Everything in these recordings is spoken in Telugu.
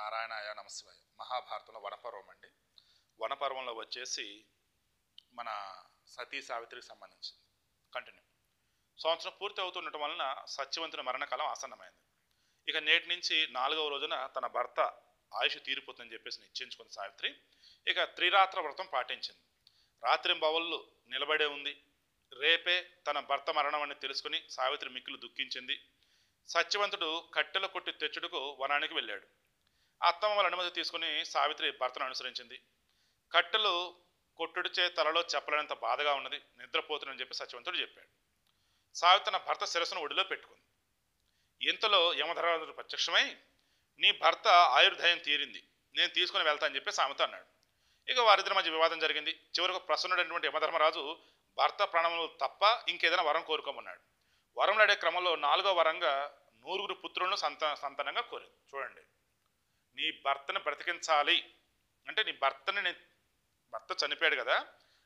నారాయణాయ నమశివాయ. మహాభారతంలో వనపర్వం అండి. వనపర్వంలో వచ్చేసి మన సతీ సావిత్రికి సంబంధించింది. కంటిన్యూ. సంవత్సరం పూర్తి అవుతుండటం వలన సత్యవంతుని మరణకాలం ఆసన్నమైంది. ఇక నేటి నుంచి 4వ రోజున తన భర్త ఆయుష్ తీరిపోతుందని చెప్పేసి నిశ్చయించుకున్న సావిత్రి ఇక త్రిరాత్ర వ్రతం పాటించింది. రాత్రింబవళ్ళు నిలబడే ఉంది. రేపే తన భర్త మరణం అని తెలుసుకుని సావిత్రి మిక్కిలు దుఃఖించింది. సత్యవంతుడు కట్టెలు కొట్టి తెచ్చుడుకు వనానికి వెళ్ళాడు. అత్తమ్మ వాళ్ళ అనుమతి తీసుకుని సావిత్రి భర్తను అనుసరించింది. కట్టెలు కొట్టుడిచే తలలో చెప్పలేనంత బాధగా ఉన్నది, నిద్రపోతుందని చెప్పి సత్యవంతుడు చెప్పాడు. సావిత్రి తన భర్త శిరస్సును ఒడిలో పెట్టుకుంది. ఇంతలో యమధర్మరాజు ప్రత్యక్షమై, నీ భర్త ఆయుర్దాయం తీరింది, నేను తీసుకుని వెళ్తానని చెప్పి సామెత అన్నాడు. ఇక వారిద్దరి మధ్య వివాదం జరిగింది. చివరకు ప్రసన్నుడైనటువంటి యమధర్మరాజు భర్త ప్రాణములు తప్ప ఇంకేదైనా వరం కోరుకోమన్నాడు. వరం అడే క్రమంలో 4వ వరంగా 9 పుత్రులను సంతానంగా కోరింది. చూడండి, నీ భర్తను బ్రతికించాలి అంటే నీ భర్త చనిపోయాడు కదా,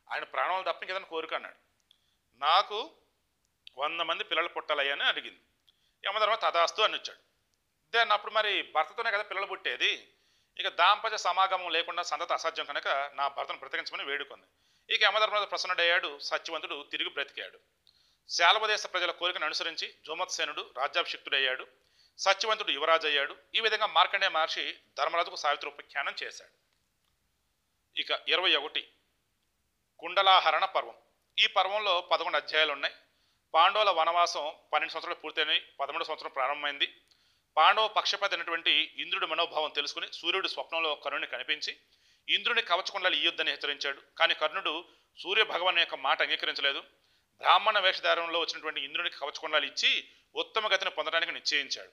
ఆయన ప్రాణాలు తప్ప ఇంకేదైనా కోరిక అన్నాడు. నాకు 100 మంది పిల్లలు పుట్టాలయ్యని అడిగింది. యమధర్మ తదాస్తు అని వచ్చాడు. దాన్ని అప్పుడు మరి భర్తతోనే కదా పిల్లలు పుట్టేది, ఇక దాంపత్య సమాగమం లేకుండా సంతత అసాధ్యం కనుక నా భర్తను బ్రతికించమని వేడుకుంది. ఇక యమధర్మరాజు ప్రసన్నుడయ్యాడు. సత్యవంతుడు తిరిగి బ్రతికాడు. శాల్వదేశ ప్రజల కోరికను అనుసరించి జోమత్సేనుడు రాజ్యాభిషిక్తుడయ్యాడు. సత్యవంతుడు యువరాజు అయ్యాడు. ఈ విధంగా మార్కండేయ మహర్షి ధర్మరాజుకు సావిత్రి ఉపాఖ్యానం చేశాడు. ఇక 21 కుండలాహరణ పర్వం. ఈ పర్వంలో 11 అధ్యాయాలు ఉన్నాయి. పాండవుల వనవాసం 12 సంవత్సరాలు పూర్తయినాయి. 13వ సంవత్సరం ప్రారంభమైంది. పాండవ పక్షపాతి అయినటువంటి ఇంద్రుడి మనోభావం తెలుసుకుని సూర్యుడు స్వప్నంలో కర్ణుడిని కనిపించి ఇంద్రుని కవచకుండలు ఇయ్యొద్దని హెచ్చరించాడు. కానీ కర్ణుడు సూర్య భగవాన్ యొక్క మాట అంగీకరించలేదు. బ్రాహ్మణ వేషధారంలో వచ్చినటువంటి ఇంద్రునికి కవచకుండాలు ఇచ్చి ఉత్తమ గతిని పొందడానికి నిశ్చయించాడు.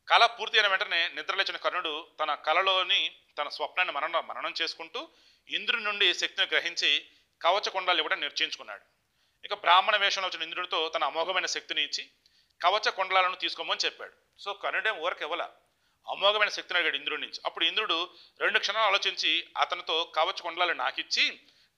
కళ పూర్తి అయిన వెంటనే నిద్రలేచిన కర్ణుడు తన కళలోని తన స్వప్నాన్ని మననం చేసుకుంటూ ఇంద్రుని నుండి శక్తిని గ్రహించి కవచకుండాలు ఇవ్వడం నిశ్చయించుకున్నాడు. ఇక బ్రాహ్మణ వేషంలో వచ్చిన ఇంద్రుడితో తన అమోఘమైన శక్తిని ఇచ్చి కవచ కుండలాలను తీసుకోమని చెప్పాడు. సో కర్ణుడే ఊరికి ఇవ్వాల, అమోఘమైన శక్తిని అడిగాడు ఇంద్రుడి నుంచి. అప్పుడు ఇంద్రుడు 2 క్షణాలు ఆలోచించి అతనితో కవచ కుండలాలు నాకిచ్చి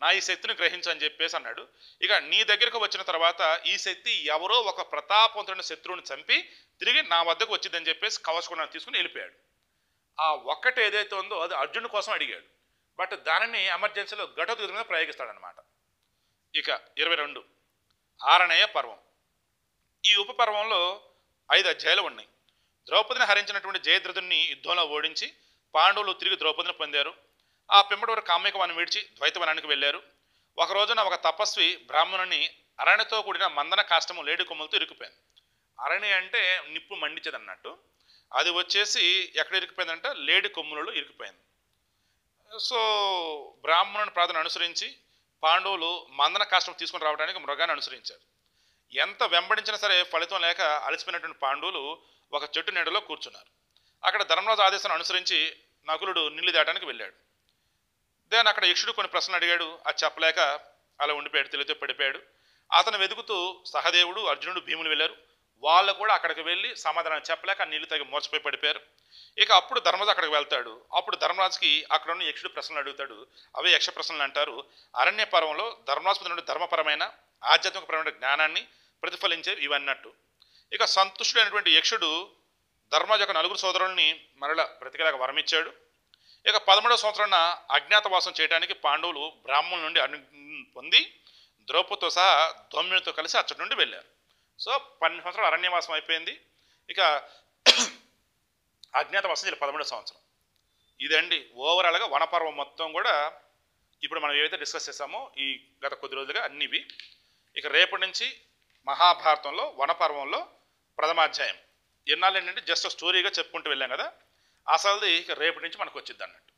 నా ఈ శక్తిని గ్రహించని చెప్పేసి అన్నాడు. ఇక నీ దగ్గరకు వచ్చిన తర్వాత ఈ శక్తి ఎవరో ఒక ప్రతాపవంతుడైన శత్రువుని చంపి తిరిగి నా వద్దకు వచ్చిందని చెప్పేసి కవచ కుండలను తీసుకుని వెళ్ళిపోయాడు. ఆ ఒక్కటి ఏదైతే ఉందో అది అర్జునుడి కోసం అడిగాడు. బట్ దానిని ఎమర్జెన్సీలో ఘటోత్కచుడి మీద ప్రయోగిస్తాడనమాట. ఇక 22 ఆరణేయ పర్వం. ఈ ఉపపర్వంలో 5 అధ్యాయాలు ఉన్నాయి. ద్రౌపదిని హరించినటువంటి జయద్రథుని యుద్ధంలో ఓడించి పాండవులు తిరిగి ద్రౌపదిని పొందారు. ఆ పిమ్మటి వరకు కామ్యకవనం విడిచి ద్వైతవనానికి వెళ్ళారు. ఒక రోజున ఒక తపస్వి బ్రాహ్మణుని అరణితో కూడిన మందన కాష్టము లేడి కొమ్ములతో ఇరుక్కుపోయింది. అరణి అంటే నిప్పు మండించదు అన్నట్టు, అది వచ్చేసి ఎక్కడ ఇరుక్కుపోయిందంటే లేడి కొమ్ములలో ఇరుక్కుపోయింది. సో బ్రాహ్మణుని ప్రార్థన అనుసరించి పాండవులు మందన కాష్టం తీసుకుని రావడానికి మృగాన్ని అనుసరించారు. ఎంత వెంబడించినా సరే ఫలితం లేక అలసిపోయినటువంటి పాండవులు ఒక చెట్టు నీడలో కూర్చున్నారు. అక్కడ ధర్మరాజు ఆదేశాన్ని అనుసరించి నకులుడు నీళ్లు దాటానికి వెళ్ళాడు. దాని అక్కడ యక్షుడు కొన్ని ప్రశ్నలు అడిగాడు. అది చెప్పలేక అలా ఉండిపోయాడు, తెలివితో పడిపోయాడు. అతను వెతుకుతూ సహదేవుడు, అర్జునుడు, భీములు వెళ్ళారు. వాళ్ళు కూడా అక్కడికి వెళ్ళి సమాధానం చెప్పలేక నీళ్లు తగి మూర్చపోయి పడిపోయారు. ఇక అప్పుడు ధర్మరాజు అక్కడికి వెళ్తాడు. అప్పుడు ధర్మరాజుకి అక్కడ ఉన్న యక్షుడు ప్రశ్నలు అడుగుతాడు. అవే యక్ష ప్రశ్నలు అంటారు. అరణ్య పర్వంలో ధర్మరాజు నుండి ధర్మపరమైన ఆధ్యాత్మికపరమైన జ్ఞానాన్ని ప్రతిఫలించే ఇవన్నట్టు. ఇక సంతుష్టుడైనటువంటి యక్షుడు ధర్మరాజు యొక్క 4 సోదరుల్ని మరలా బ్రతికేలాగా వరమిచ్చాడు. ఇక 13వ సంవత్సరాన అజ్ఞాతవాసం చేయడానికి పాండవులు బ్రాహ్మణుల నుండి పొంది ద్రౌపదితో సహా ధౌమ్యునితో కలిసి అచ్చటి నుండి వెళ్ళారు. సో 12 సంవత్సరాలు అరణ్యవాసం అయిపోయింది. ఇక అజ్ఞాతవాసం 13వ సంవత్సరం. ఇదండి ఓవరాల్గా వనపర్వం మొత్తం కూడా ఇప్పుడు మనం ఏవైతే డిస్కస్ చేసామో ఈ గత కొద్ది రోజులుగా అన్నివి. ఇక రేపటి నుంచి మహాభారతంలో వనపర్వంలో ప్రథమాధ్యాయం. ఎన్నాళ్ళు ఏంటంటే జస్ట్ స్టోరీగా చెప్పుకుంటూ వెళ్ళాం కదా, అసలుది ఇక రేపటి నుంచి మనకు వచ్చింది అన్నట్టు.